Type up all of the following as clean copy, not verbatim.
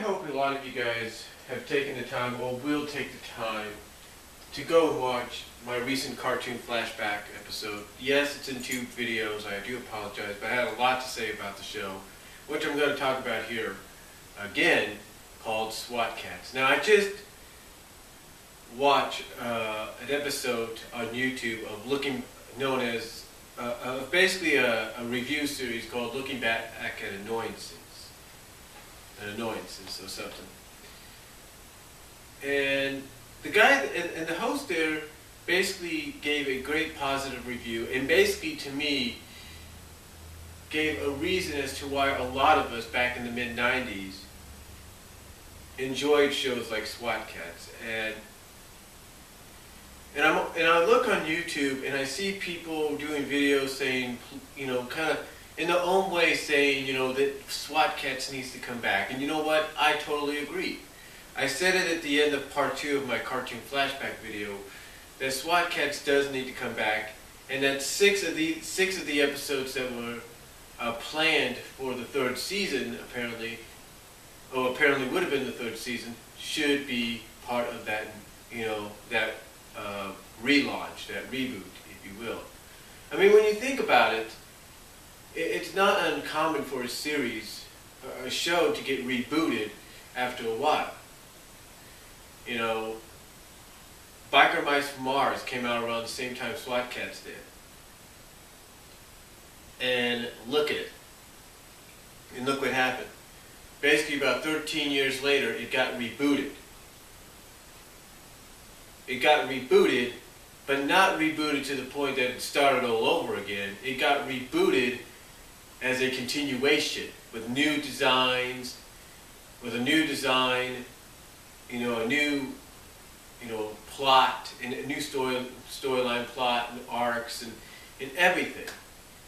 hope a lot of you guys have taken the time, or will take the time, to go and watch my recent cartoon flashback episode. Yes, it's in 2 videos, I do apologize, but I had a lot to say about the show, which I'm going to talk about here, again, called Swat Kats. Now, I just watched an episode on YouTube of known as, basically a review series called Looking Back at Annoyances or something. And the guy and the host there basically gave a great positive review, and basically to me gave a reason as to why a lot of us back in the mid-90s enjoyed shows like Swat Kats. And I look on YouTube and I see people doing videos saying, you know, kind of in their own way saying, you know, that Swat Kats needs to come back. And you know what? I totally agree. I said it at the end of part 2 of my cartoon flashback video, that Swat Kats does need to come back, and that 6 of the episodes that were planned for the 3rd season, apparently would have been the 3rd season, should be part of that, you know, that relaunch, that reboot, if you will. I mean, when you think about it, it's not uncommon for a series, a show, to get rebooted after a while. You know, Biker Mice from Mars came out around the same time Swat Kats did. And look at it. And look what happened. Basically, about 13 years later, it got rebooted. It got rebooted, but not rebooted to the point that it started all over again. It got rebooted as a continuation with new designs, with a new design, you know, a new, you know, plot, and a new storyline plot and arcs and everything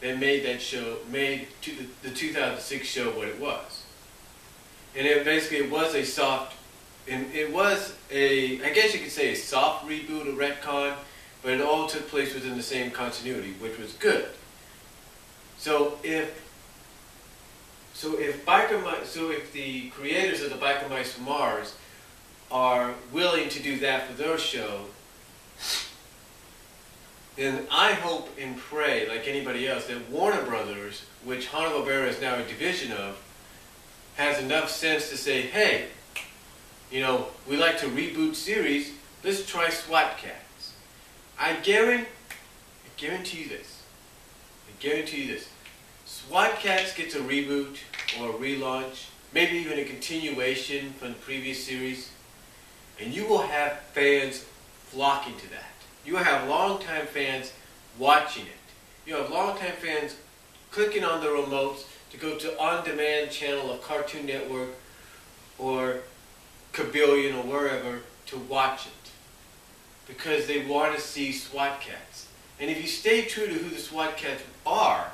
that made that show, made the 2006 show what it was. And it was a soft, and it was a, I guess you could say a soft reboot, a retcon, but it all took place within the same continuity, which was good. So if the creators of the Biker Mice from Mars are willing to do that for their show, then I hope and pray, like anybody else, that Warner Brothers, which Hanna-Barbera is now a division of, has enough sense to say, hey, you know, we like to reboot series, let's try Swat Kats. I guarantee you this. Swat Kats gets a reboot or a relaunch, maybe even a continuation from the previous series, and you will have fans flocking to that. You will have longtime fans watching it. You have longtime fans clicking on the remotes to go to on-demand channel of Cartoon Network or Kabillion or wherever to watch it, because they want to see Swat Kats. And if you stay true to who the Swat Kats are,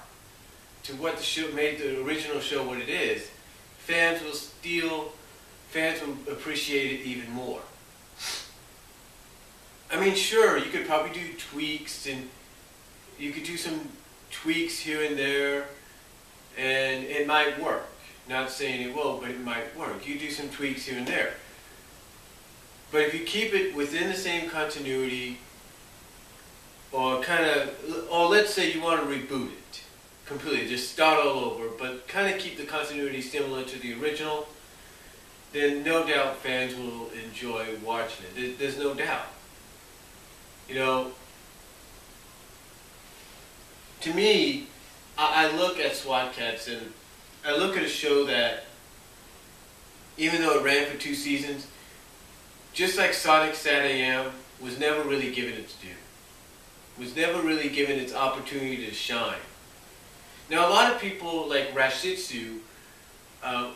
to what the show made the original show what it is, fans will appreciate it even more. I mean, sure, you could probably do tweaks, and you could do some tweaks here and there, and it might work. Not saying it will, but it might work. You do some tweaks here and there. But if you keep it within the same continuity, or let's say you want to reboot it completely, just start all over, but kind of keep the continuity similar to the original, then no doubt fans will enjoy watching it. There's no doubt. You know, to me, I look at Swat Kats and I look at a show that, even though it ran for 2 seasons, just like Sonic SatAM, was never really given its due. Was never really given its opportunity to shine. Now, a lot of people like Rashitsu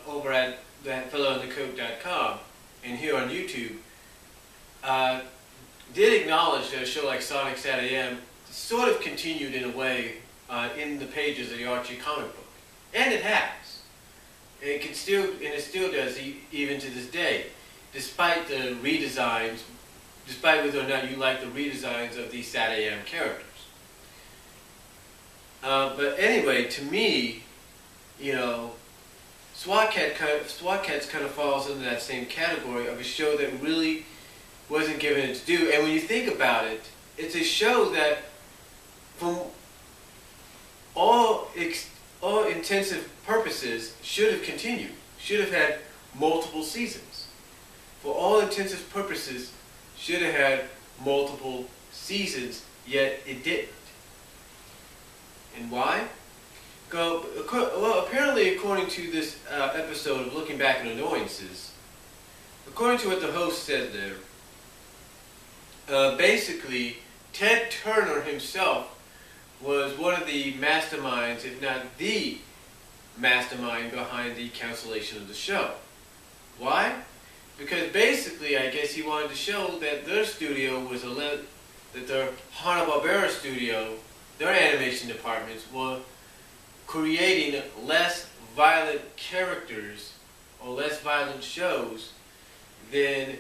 over at thatfellowinthecoat.com and here on YouTube did acknowledge that a show like Sonic SatAM sort of continued in a way in the pages of the Archie comic book. And it has. And it still does even to this day, despite the redesigns, despite whether or not you like the redesigns of these SatAM characters. But anyway, to me, you know, SWAT Kats kind of falls into that same category of a show that really wasn't given its due. And when you think about it, it's a show that, from all intensive purposes, should have continued. Should have had multiple seasons. For all intensive purposes, should have had multiple seasons, yet it didn't. And why? Well, apparently, according to this episode of Looking Back at Annoyances, according to what the host said there, basically, Ted Turner himself was one of the masterminds, if not the mastermind, behind the cancellation of the show. Why? Because basically, I guess he wanted to show that their studio was that their Hanna-Barbera studio, their animation departments, were creating less violent characters or less violent shows than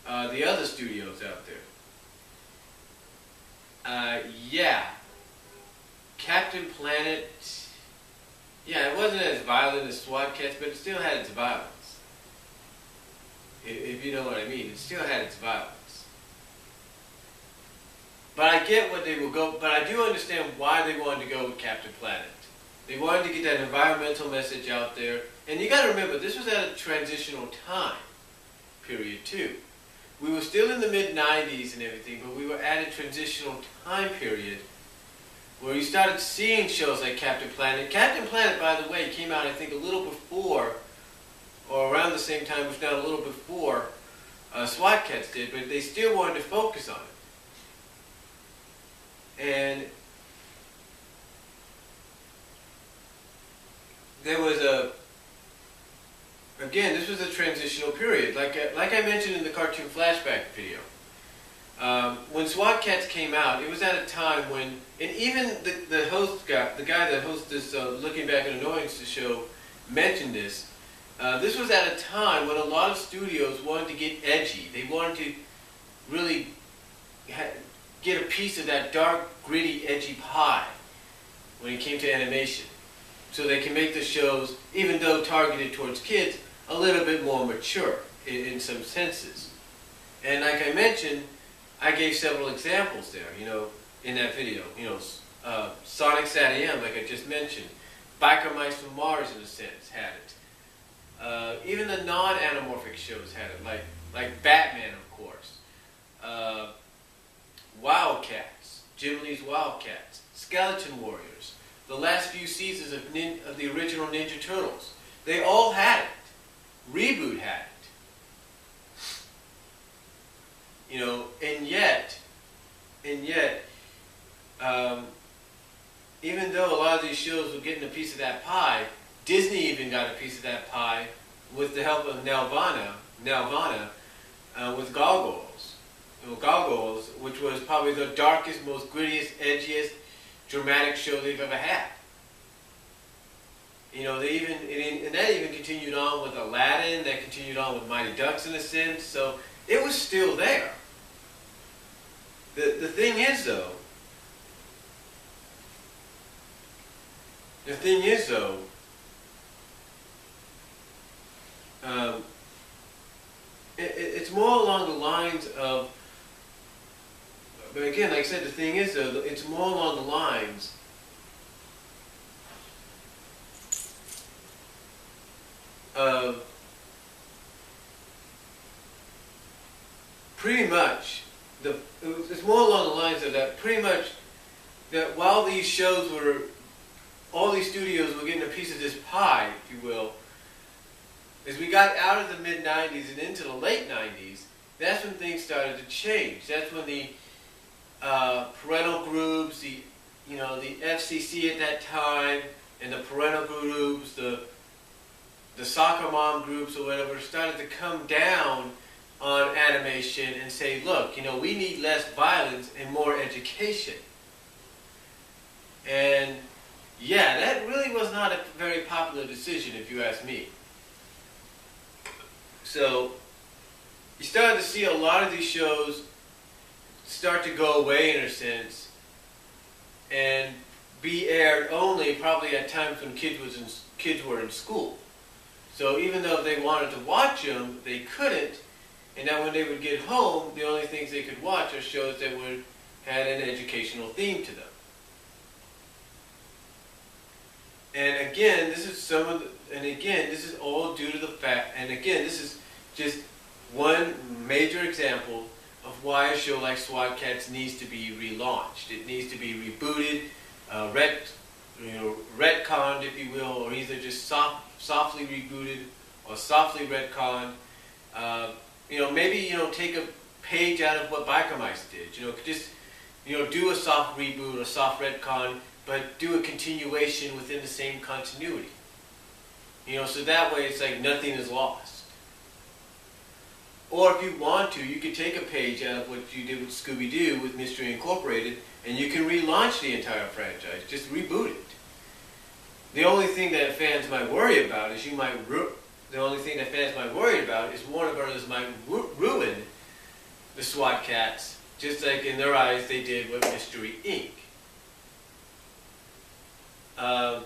the other studios out there. Yeah. Captain Planet, yeah, it wasn't as violent as SWAT Kats, but it still had its violence. If you know what I mean, it still had its violence. But I get what they will go, but I do understand why they wanted to go with Captain Planet. They wanted to get that environmental message out there. And you got to remember, this was at a transitional time period too. We were still in the mid-90s and everything, but we were at a transitional time period where you started seeing shows like Captain Planet. Captain Planet, by the way, came out, I think, a little before, or around the same time, if not a little before, SWAT Kats did, but they still wanted to focus on it. And there was again, this was a transitional period. Like I mentioned in the cartoon flashback video. When SWAT Kats came out, it was at a time when, and even the guy that hosts this Looking Back at Annoyances show mentioned this. This was at a time when a lot of studios wanted to get edgy. They wanted to really get a piece of that dark, gritty, edgy pie when it came to animation. So they can make the shows, even though targeted towards kids, a little bit more mature in some senses. And like I mentioned, I gave several examples there, in that video. Sonic SatAM, like I just mentioned. Biker Mice from Mars, in a sense, had it. Even the non-anamorphic shows had it, like Batman, of course. Wildcats, Jim Lee's Wildcats, Skeleton Warriors, the last few seasons of the original Ninja Turtles. They all had it. Reboot had it. And yet, even though a lot of these shows were getting a piece of that pie, Disney even got a piece of that pie with the help of Nelvana with Gargoyles. Gargoyles, which was probably the darkest, most grittiest, edgiest, dramatic show they've ever had. That even continued on with Aladdin, that continued on with Mighty Ducks in a sense, so it was still there. The thing is though, it's more along the lines of, but again, like I said, the thing is though, it's more along the lines of pretty much, it's more along the lines of that, pretty much, that while these shows were, all these studios were getting a piece of this pie, if you will, as we got out of the mid-90s and into the late 90s, that's when things started to change. That's when the parental groups, the FCC at that time, and the parental groups, the soccer mom groups or whatever, started to come down on animation and say, look, we need less violence and more education. And yeah, that really was not a very popular decision, if you ask me. So you started to see a lot of these shows start to go away in a sense and be aired only probably at times when kids were in school. So even though they wanted to watch them, they couldn't. And now when they would get home, the only things they could watch are shows that had an educational theme to them. And again, this is all due to the fact, and again, this is just one major example of why a show like Swat Kats needs to be relaunched. It needs to be rebooted, retconned, if you will, or either just softly rebooted or softly retconned. Maybe take a page out of what Biker Mice did. Just do a soft reboot or soft retcon, but do a continuation within the same continuity. So that way it's like nothing is lost. Or if you want to, you could take a page out of what you did with Scooby-Doo with Mystery Incorporated, and you can relaunch the entire franchise. Just reboot it. The only thing that fans might worry about is Warner Brothers might ruin the Swat Kats, just like in their eyes they did with Mystery Inc. But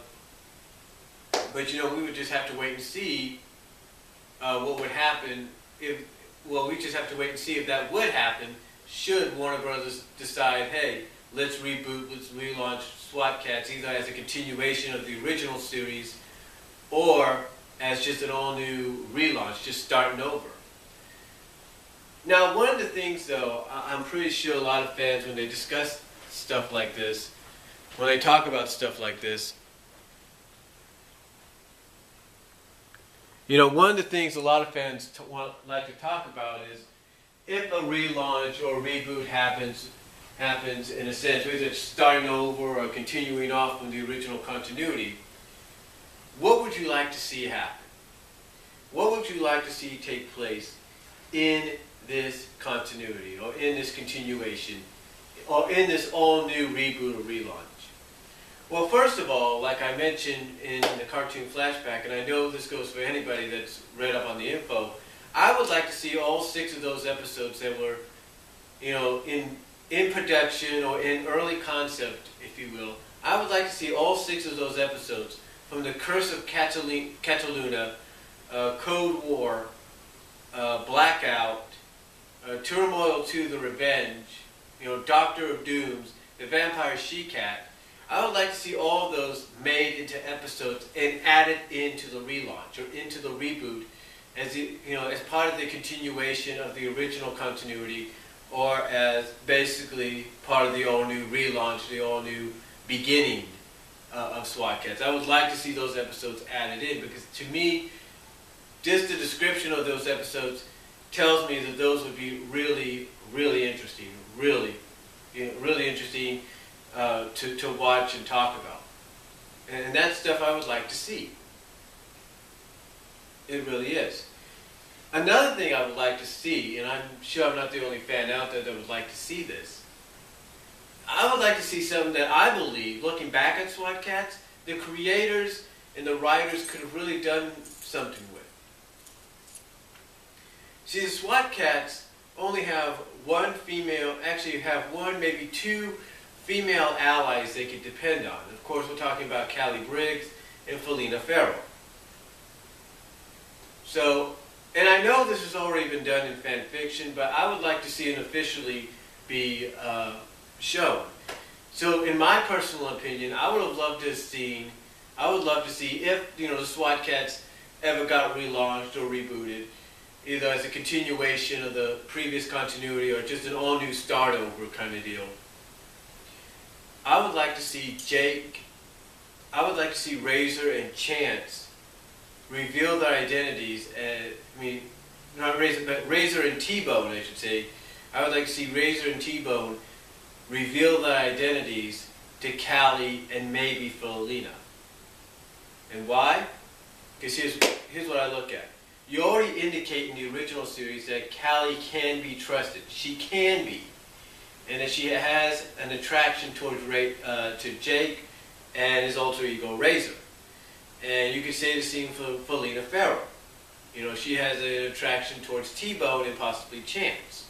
we would just have to wait and see what would happen if that would happen should Warner Brothers decide, hey, let's reboot, let's relaunch Swat Kats either as a continuation of the original series or as just an all-new relaunch, just starting over. Now, one of the things, though, I'm pretty sure a lot of fans, when they discuss stuff like this, when they talk about stuff like this, one of the things a lot of fans like to talk about is if a relaunch or reboot happens in a sense, whether it's starting over or continuing off from the original continuity, what would you like to see happen? What would you like to see take place in this continuity or in this continuation or in this all-new reboot or relaunch? Well, first of all, like I mentioned in the cartoon flashback, and I know this goes for anybody that's read up on the info, I would like to see all 6 of those episodes that were, in production or in early concept, if you will. I would like to see all 6 of those episodes, from The Curse of Cataluna, Code War, Blackout, Turmoil 2, The Revenge, Doctor of Dooms, The Vampire She-Cat. I would like to see all those made into episodes and added into the relaunch or into the reboot as part of the continuation of the original continuity or as basically part of the all-new relaunch, the all-new beginning of Swat Kats. I would like to see those episodes added in because to me, just the description of those episodes tells me that those would be really, really interesting, really interesting to watch and talk about. And that's stuff I would like to see. It really is. Another thing I would like to see, and I'm sure I'm not the only fan out there that would like to see this, I would like to see something that I believe, looking back at Swat Kats, the creators and the writers could have really done something with. See, the Swat Kats only have one female, actually have one, maybe 2 female allies they could depend on. Of course, we're talking about Callie Briggs and Felina Farrell. So, and I know this has already been done in fan fiction, but I would like to see it officially be shown. So, in my personal opinion, I would love to see if the Swat Kats ever got relaunched or rebooted, either as a continuation of the previous continuity or just an all-new start-over kind of deal. I would like to see Razor and Chance reveal their identities. Not Razor, but Razor and T-Bone, I should say. I would like to see Razor and T-Bone reveal their identities to Callie and maybe Felina. And why? Because here's what I look at. You already indicate in the original series that Callie can be trusted. She can be. And that she has an attraction towards to Jake and his alter ego Razor. And you could say the same for Felina Farrell. She has an attraction towards T-Bone and possibly Chance.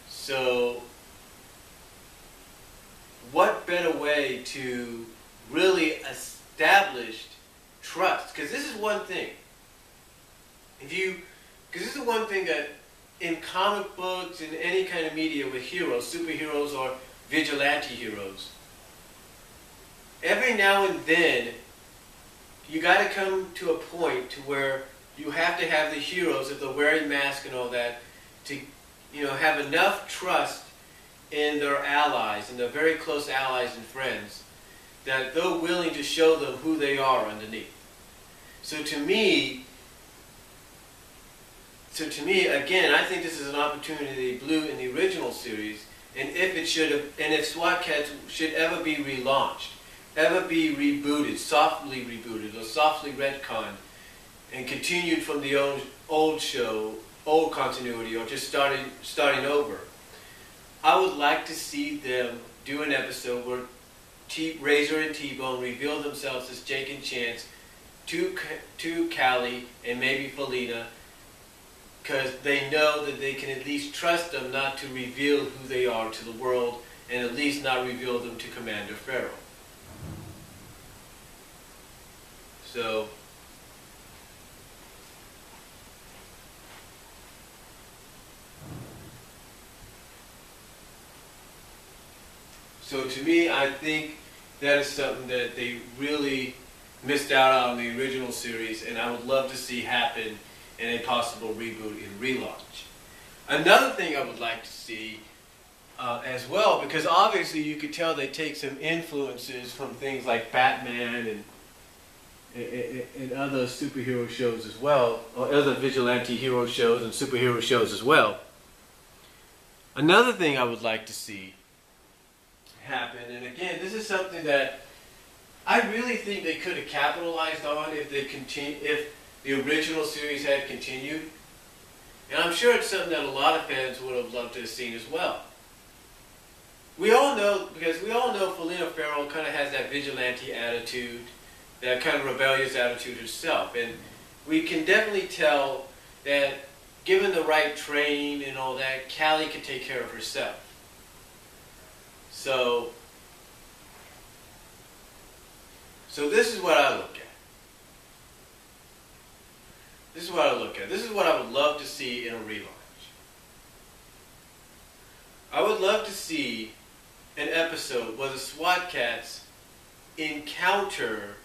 So, what better way to really establish trust. Because this is one thing. Because this is one thing that in comic books, in any kind of media with heroes, superheroes or vigilante heroes, every now and then, you got to come to a point to where you have to have the heroes, if they're wearing masks and all that, to have enough trust in their allies, and their very close allies and friends, that they're willing to show them who they are underneath. So to me, again, I think this is an opportunity they blew in the original series, and if SWAT Kats should ever be relaunched, ever be rebooted, softly rebooted, or softly retconned, and continued from the old show, old continuity, or just starting over, I would like to see them do an episode where Razor and T-Bone reveal themselves as Jake and Chance to Callie and maybe Felina, because they know that they can at least trust them not to reveal who they are to the world, and at least not reveal them to Commander Farrell. So to me, I think that is something that they really missed out on in the original series, and I would love to see happen in a possible reboot and relaunch. Another thing I would like to see as well, because obviously you could tell they take some influences from things like Batman and other superhero shows as well, or other vigilante hero shows and superhero shows as well. Another thing I would like to see happen, and again, this is something that I really think they could have capitalized on if the original series had continued, and I'm sure it's something that a lot of fans would have loved to have seen as well. We all know Felina Farrell kind of has that vigilante attitude, that kind of rebellious attitude herself, and we can definitely tell that given the right training and all that, Callie could take care of herself. So this is what I look at. This is what I would love to see in a relaunch. I would love to see an episode where the SWAT Kats encounter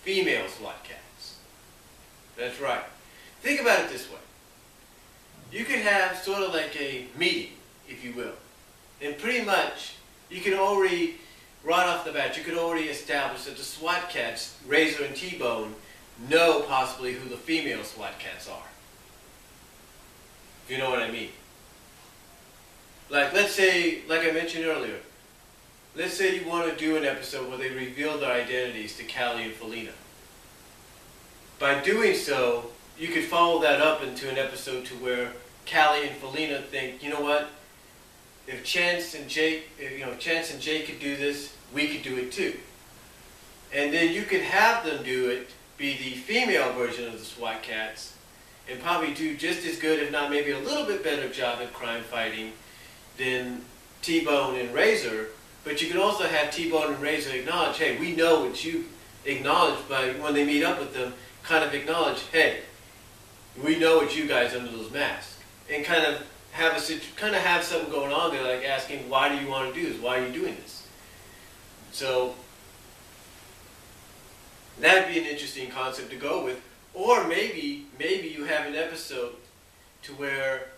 female SWAT Kats. That's right. Think about it this way. You could have sort of like a meeting, if you will. And pretty much, you can already, right off the bat, you could already establish that the SWAT Kats, Razor and T-Bone, know possibly who the female SWAT Kats are. If you know what I mean. Like, let's say, like I mentioned earlier, let's say you want to do an episode where they reveal their identities to Callie and Felina. By doing so, you could follow that up into an episode to where Callie and Felina think, you know what, if Chance and Jake could do this, we could do it too. And then you could have them do it, be the female version of the SWAT Kats, and probably do just as good, if not maybe a little bit better job at crime fighting than T-Bone and Razor. But you can also have T-Bone and Razor acknowledge, hey, we know what you acknowledge, by when they meet up with them, kind of acknowledge, hey, we know what you guys under those masks, and kind of have something going on there, like asking, why do you want to do this? Why are you doing this? So that'd be an interesting concept to go with. Or maybe you have an episode to where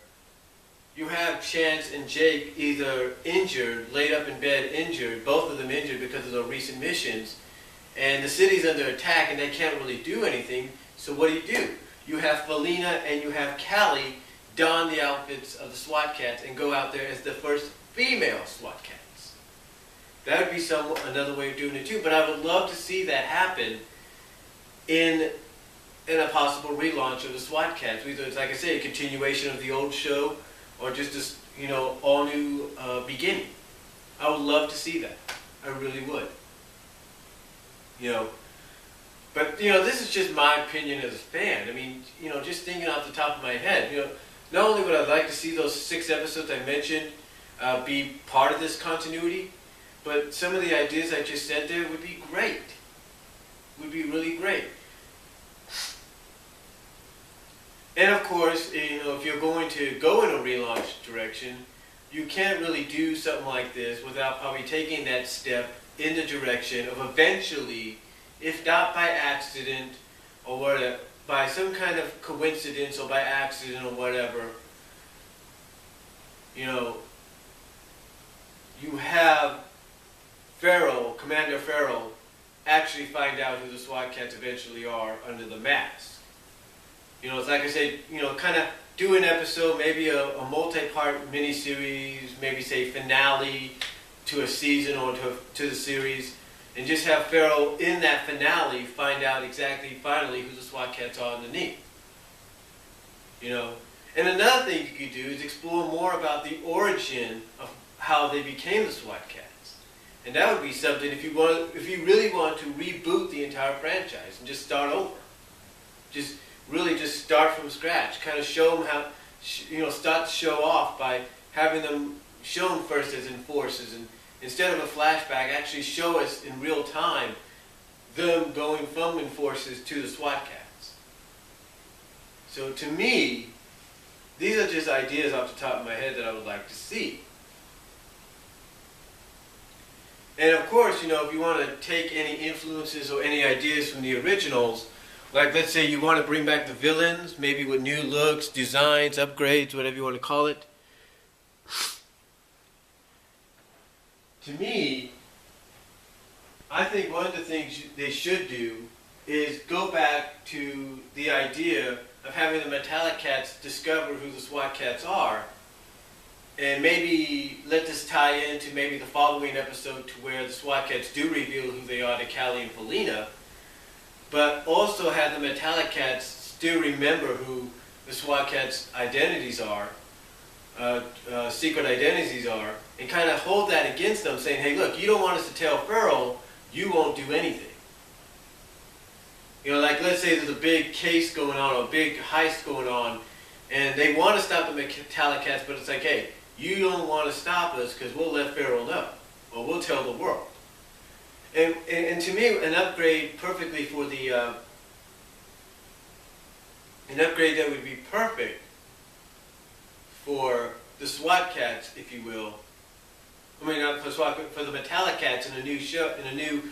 you have Chance and Jake either injured, laid up in bed injured, both of them injured because of their recent missions, and the city's under attack and they can't really do anything. So what do? You have Felina and you have Callie don the outfits of the SWAT Kats and go out there as the first female SWAT Kats. That would be another way of doing it too, but I would love to see that happen in a possible relaunch of the SWAT Kats. Either it's, like I say, a continuation of the old show, or just this, all new beginning. I would love to see that. I really would. But this is just my opinion as a fan. I mean, just thinking off the top of my head, not only would I like to see those 6 episodes I mentioned be part of this continuity, but some of the ideas I just said there would be great. Would be really great. if you're going to go in a relaunch direction, you can't really do something like this without probably taking that step in the direction of eventually, if not by accident or whatever, by some kind of coincidence or by accident or whatever, you have Commander Farrell, actually find out who the SWAT Kats eventually are under the mask. It's like I said, kind of do an episode, maybe a multi-part miniseries, maybe say finale to a season or to the series, and just have Farrell in that finale find out exactly, finally, who the SWAT Kats are underneath. And another thing you could do is explore more about the origin of how they became the SWAT Kats. And that would be something if you really want to reboot the entire franchise and just start over. Just start from scratch. Kind of show them how, start to show off by having them shown first as enforcers, and instead of a flashback, actually show us in real time them going from enforcers to the SWAT Kats. So to me, these are just ideas off the top of my head that I would like to see. And of course, if you want to take any influences or any ideas from the originals, like let's say you want to bring back the villains, maybe with new looks, designs, upgrades, whatever you want to call it. To me, I think one of the things they should do is go back to the idea of having the Metallic Cats discover who the SWAT Kats are, and maybe let this tie into maybe the following episode to where the SWAT Kats do reveal who they are to Callie and Felina, but also have the Metallic Cats still remember who the SWAT Kats' identities are, secret identities are, and kind of hold that against them, saying, hey, look, you don't want us to tell Farrell, you won't do anything. Like let's say there's a big case going on, or a big heist going on, and they want to stop the Metallic Cats, but it's like, hey, you don't want to stop us because we'll let Farrell know, or we'll tell the world. And to me, an upgrade perfectly for the, an upgrade that would be perfect for the SWAT Kats, if you will. I mean, not for SWAT, but for the Metallic Cats in a new show, in a new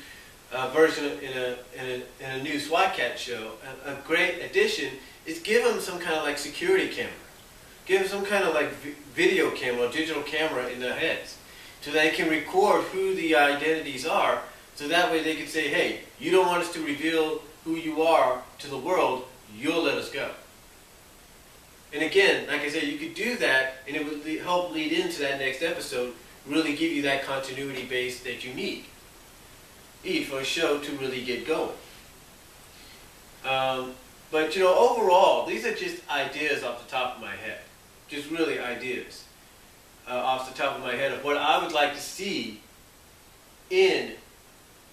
version, in a new SWAT Cat show. A great addition is give them some kind of like security camera. Give them some kind of like video camera, digital camera in their heads, so they can record who the identities are, so that way they can say, hey, you don't want us to reveal who you are to the world, you'll let us go. And again, like I said, you could do that, and it would help lead into that next episode, really give you that continuity base that you need for a show to really get going. But overall, these are just ideas off the top of my head. Just really ideas off the top of my head of what I would like to see in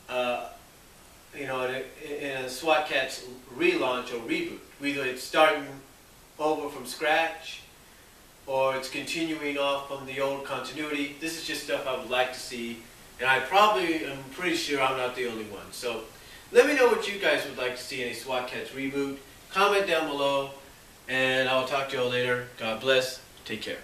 in a SWAT Kats relaunch or reboot. Whether it's starting over from scratch or it's continuing off from the old continuity. This is just stuff I would like to see, and I'm pretty sure I'm not the only one. So let me know what you guys would like to see in a SWAT Kats reboot. Comment down below, and I'll talk to you all later. God bless. Take care.